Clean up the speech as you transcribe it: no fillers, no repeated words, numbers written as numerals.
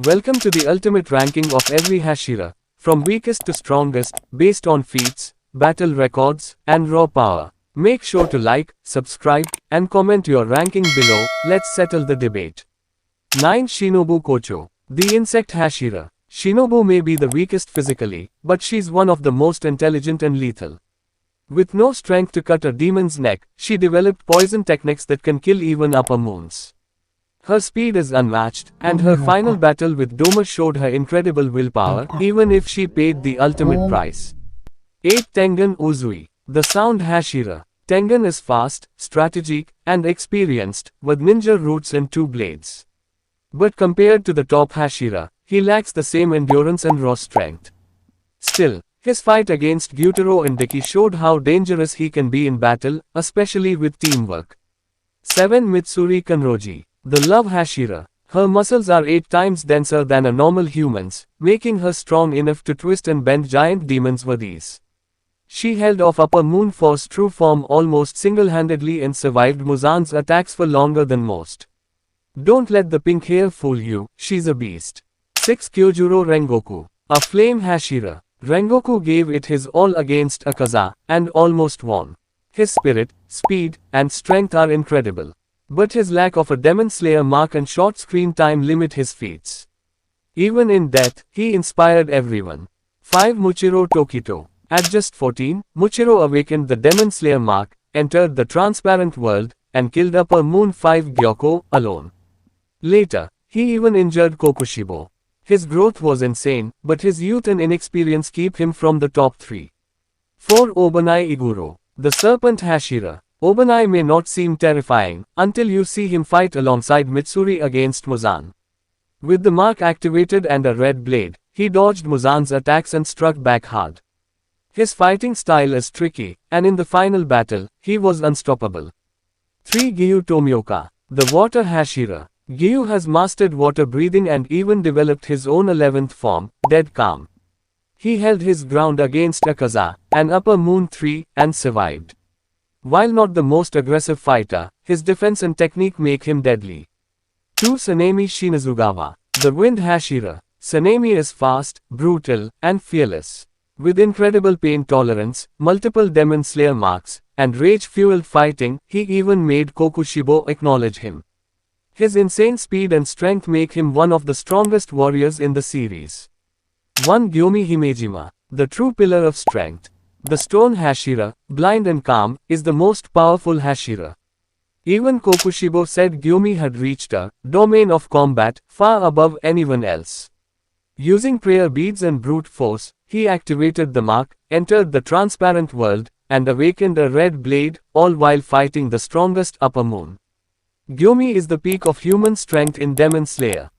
Welcome to the ultimate ranking of every Hashira, from weakest to strongest, based on feats, battle records, and raw power. Make sure to like, subscribe, and comment your ranking below. Let's settle the debate. 9. Shinobu Kocho, the insect Hashira. Shinobu may be the weakest physically, but she's one of the most intelligent and lethal. With no strength to cut a demon's neck, she developed poison techniques that can kill even upper moons. Her speed is unmatched, and her final battle with Doma showed her incredible willpower, even if she paid the ultimate price. 8. Tengen Uzui, the sound Hashira. Tengen is fast, strategic, and experienced, with ninja roots and two blades. But compared to the top Hashira, he lacks the same endurance and raw strength. Still, his fight against Gyutaro and Deki showed how dangerous he can be in battle, especially with teamwork. 7. Mitsuri Kanroji, the love Hashira. Her muscles are 8 times denser than a normal human's, making her strong enough to twist and bend giant demons with ease. She held off Upper Moon Force true form almost single-handedly and survived Muzan's attacks for longer than most. Don't let the pink hair fool you, she's a beast. 6. Kyojuro Rengoku, a flame Hashira. Rengoku gave it his all against Akaza, and almost won. His spirit, speed, and strength are incredible. But his lack of a Demon Slayer mark and short screen time limit his feats. Even in death, he inspired everyone. 5. Muchiro Tokito. At just 14, Muchiro awakened the Demon Slayer mark, entered the transparent world, and killed Upper Moon 5 Gyoko alone. Later, he even injured Kokushibo. His growth was insane, but his youth and inexperience keep him from the top 3. 4. Obanai Iguro, the serpent Hashira. Obanai may not seem terrifying, until you see him fight alongside Mitsuri against Muzan. With the mark activated and a red blade, he dodged Muzan's attacks and struck back hard. His fighting style is tricky, and in the final battle, he was unstoppable. 3. Giyu Tomioka, the water Hashira. Giyu has mastered water breathing and even developed his own 11th form, Dead Calm. He held his ground against Akaza, and Upper Moon 3, and survived. While not the most aggressive fighter, his defense and technique make him deadly. 2. Sanemi Shinazugawa, the wind Hashira. Sanemi is fast, brutal, and fearless. With incredible pain tolerance, multiple Demon Slayer marks, and rage-fueled fighting, he even made Kokushibo acknowledge him. His insane speed and strength make him one of the strongest warriors in the series. 1. Gyomi Himejima, the true pillar of strength. The stone Hashira, blind and calm, is the most powerful Hashira. Even Kokushibo said Gyomi had reached a domain of combat far above anyone else. Using prayer beads and brute force, he activated the mark, entered the transparent world, and awakened a red blade, all while fighting the strongest Upper Moon. Gyomi is the peak of human strength in Demon Slayer.